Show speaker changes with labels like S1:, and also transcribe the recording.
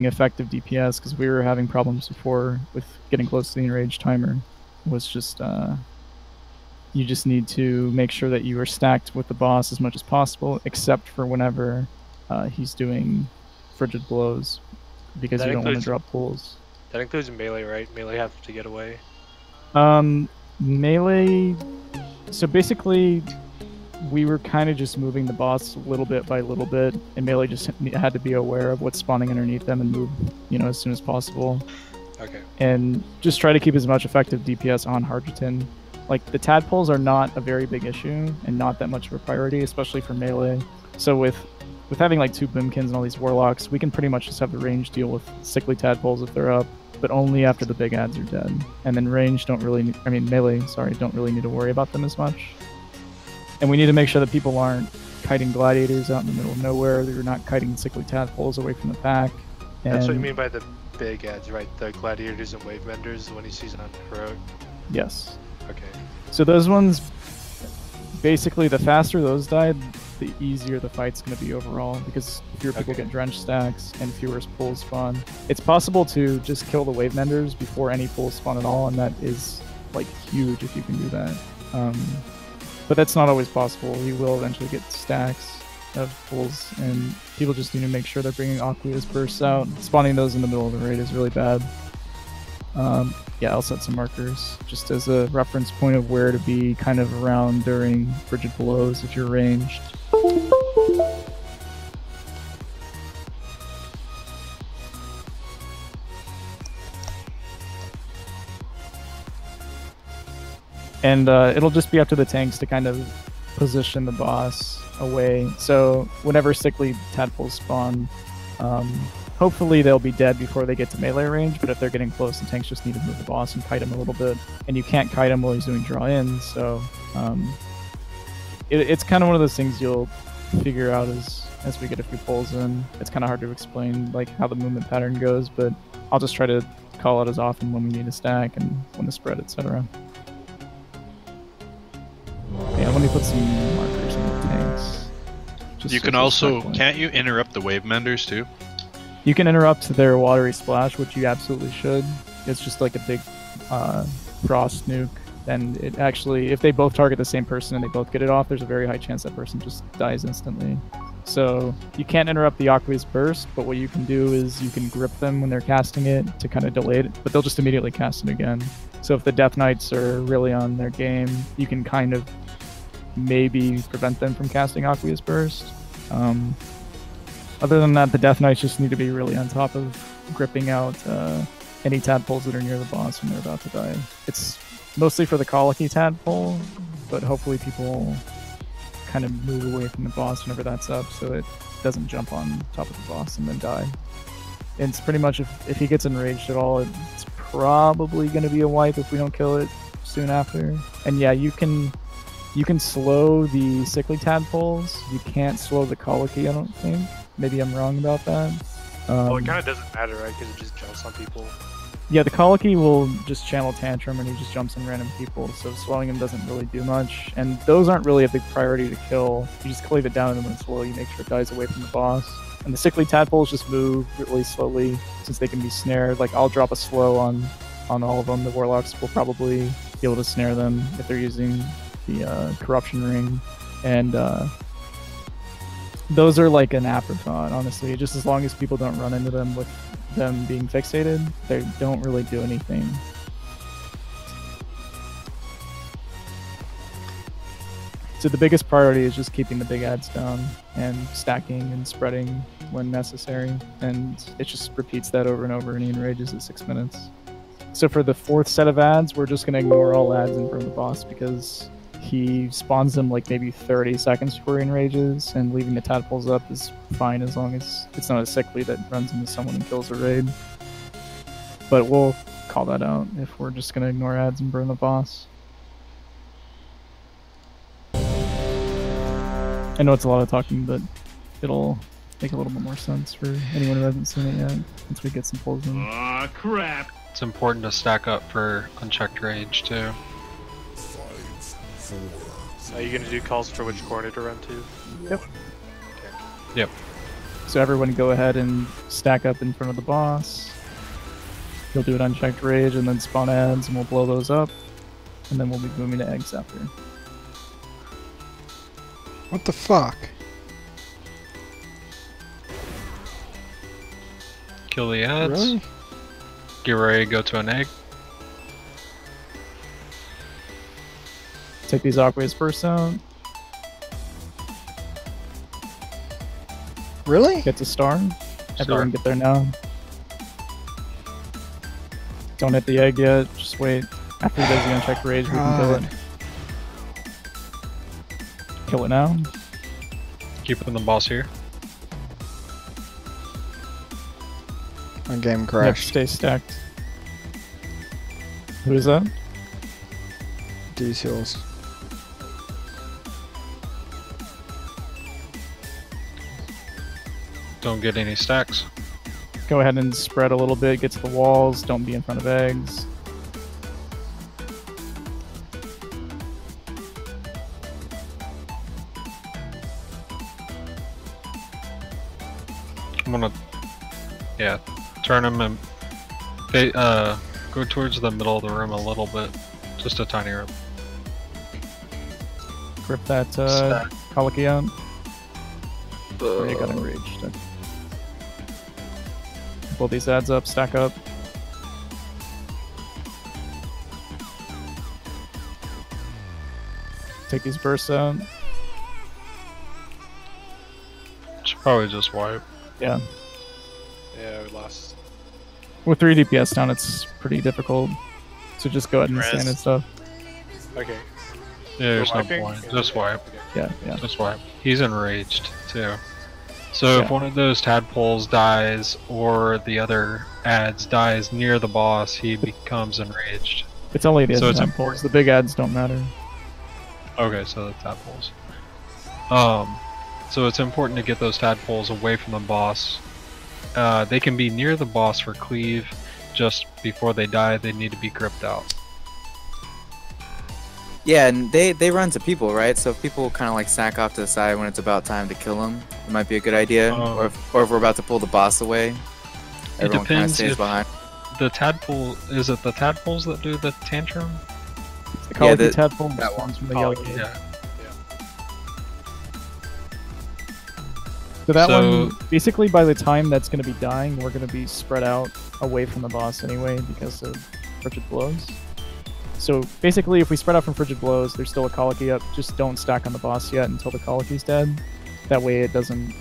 S1: effective DPS, because we were having problems before with getting close to the enraged timer. Was just you just need to make sure that you are stacked with the boss as much as possible, except for whenever he's doing frigid blows, because
S2: That
S1: you don't want to
S2: includes-
S1: drop pulls.
S2: That includes melee, right? Melee have to get away.
S1: Melee. So basically, we were kind of just moving the boss little bit by little bit, and melee just had to be aware of what's spawning underneath them and move, as soon as possible.
S2: Okay.
S1: And just try to keep as much effective DPS on Hargiton. Like, the tadpoles are not a very big issue and not that much of a priority, especially for melee. So with having like 2 boomkins and all these warlocks, we can pretty much just have the range deal with sickly tadpoles if they're up, but only after the big ads are dead. And then range don't really, melee, don't really need to worry about them as much. And we need to make sure that people aren't kiting gladiators out in the middle of nowhere. They're not kiting sickly tadpoles away from the pack. And
S2: that's what you mean by the big ads, right? The gladiators and wave vendors, the one he sees on heroic.
S1: Yes.
S2: Okay.
S1: So those ones, basically, the faster those die, the easier the fight's going to be overall, because fewer people get drenched stacks and fewer pulls spawn. It's possible to just kill the wave vendors before any pulls spawn at all, and that is like huge if you can do that. But that's not always possible. You will eventually get stacks of pulls, and people just need to make sure they're bringing Aqueous bursts out. Spawning those in the middle of the raid is really bad. Yeah, I'll set some markers just as a reference point of where to be kind of around during frigid blows if you're ranged. And it'll just be up to the tanks to kind of position the boss away. So whenever sickly tadpoles spawn, hopefully they'll be dead before they get to melee range, but if they're getting close, the tanks just need to move the boss and kite him a little bit. And you can't kite him while he's doing draw-in, so it's kind of one of those things you'll figure out as we get a few pulls in. It's kind of hard to explain like how the movement pattern goes, but I'll just try to call it as often when we need a stack and when to spread, etc. Yeah, let me put some markers in the tanks.
S3: You can also, can't you interrupt the wave menders too?
S1: You can interrupt their watery splash, which you absolutely should. It's just like a big frost nuke, and it actually, if they both target the same person and they both get it off, there's a very high chance that person just dies instantly. So you can't interrupt the Aqueous burst, but what you can do is you can grip them when they're casting it to kind of delay it, but they'll just immediately cast it again. So if the Death Knights are really on their game, you can kind of maybe prevent them from casting Aqueous burst. Other than that, the Death Knights just need to be really on top of gripping out any tadpoles that are near the boss when they're about to die. It's mostly for the colicky tadpole, but hopefully people kind of move away from the boss whenever that's up so it doesn't jump on top of the boss and then die. And it's pretty much, if he gets enraged at all, it's probably going to be a wipe if we don't kill it soon after. And yeah, you can slow the sickly tadpoles. You can't slow the colicky, I don't think. Maybe I'm wrong about that.
S2: Well, it kind of doesn't matter, right? Because it just jumps on people.
S1: Yeah, the colicky will just channel tantrum and he just jumps on random people, so slowing him doesn't really do much. And those aren't really a big priority to kill. You just cleave it down and then slowly make sure it dies away from the boss. And the sickly tadpoles just move really slowly since they can be snared. Like, I'll drop a slow on all of them. The warlocks will probably be able to snare them if they're using the corruption ring. And those are like an afterthought, honestly. Just as long as people don't run into them with them being fixated, they don't really do anything. So the biggest priority is just keeping the big ads down and stacking and spreading when necessary, and it just repeats that over and over, and he enrages at 6 minutes. So for the 4th set of ads, we're just going to ignore all ads and burn the boss, because he spawns them like maybe 30 seconds before he enrages, and leaving the tadpoles up is fine as long as it's not a sickly that runs into someone and kills a raid. But we'll call that out if we're just going to ignore ads and burn the boss. I know it's a lot of talking, but it'll make a little bit more sense for anyone who hasn't seen it yet once we get some pulls in.
S4: Aw, crap!
S3: It's important to stack up for unchecked range too.
S2: Are you going to do calls for which corner to run to?
S1: Yep.
S3: Yep.
S1: So everyone go ahead and stack up in front of the boss. He'll do an unchecked rage and then spawn ads, and we'll blow those up. And then we'll be moving to eggs after.
S4: What the fuck?
S3: Kill the ads.
S4: Really?
S3: Get ready to go to an egg.
S1: Take these Aqua's first out.
S4: Really?
S1: Get to star. Everyone get there now. Don't hit the egg yet. Just wait. After he does the unchecked rage, we can kill it. Kill it now.
S3: Keeping the boss here.
S4: My game
S1: Yep,
S4: crashed.
S1: stay stacked. Who is that?
S4: D-Seals.
S3: Don't get any stacks.
S1: Go ahead and spread a little bit. Get to the walls. Don't be in front of eggs.
S3: I'm gonna, yeah, turn him and go towards the middle of the room a little bit, just a tiny room.
S1: Grip that Colicky out. Or you got enraged. Pull these ads up, stack up. Take these bursts out.
S3: Should probably just wipe.
S1: Yeah.
S2: Yeah, we lost.
S1: With 3 DPS down, it's pretty difficult. So just go ahead and stand and stuff.
S2: Okay.
S3: Yeah, there's no
S2: wiping?
S3: point.
S2: Yeah,
S3: Just
S2: okay.
S3: wipe.
S1: Yeah, yeah.
S3: Just wipe. He's enraged too. So if
S1: Yeah.
S3: one of those tadpoles dies or the other ads dies near the boss, he becomes enraged.
S1: It's only the
S3: So it's
S1: tadpoles. The big ads don't matter.
S3: Okay, so the tadpoles. So it's important to get those tadpoles away from the boss. They can be near the boss for cleave. Just before they die, they need to be gripped out.
S5: Yeah, and they run to people, right? So if people kind of like sack off to the side when it's about time to kill them, it might be a good idea. Or if we're about to pull the boss away, everyone kind of
S3: depends
S5: stays
S3: if
S5: behind.
S3: The tadpole, is it the tadpoles that do the tantrum?
S1: It's the Colicky
S5: the-
S1: tadpole
S5: that
S1: that
S5: one.
S1: spawns from the yellow
S3: Oh,
S1: cave.
S3: yeah.
S1: So that
S3: So-
S1: one, basically by the time that's going to be dying, we're going to be spread out away from the boss anyway because of Frigid Blows. So basically, if we spread out from Frigid Blows, there's still a Colicky up. Just don't stack on the boss yet until the Colicky's dead. That way it doesn't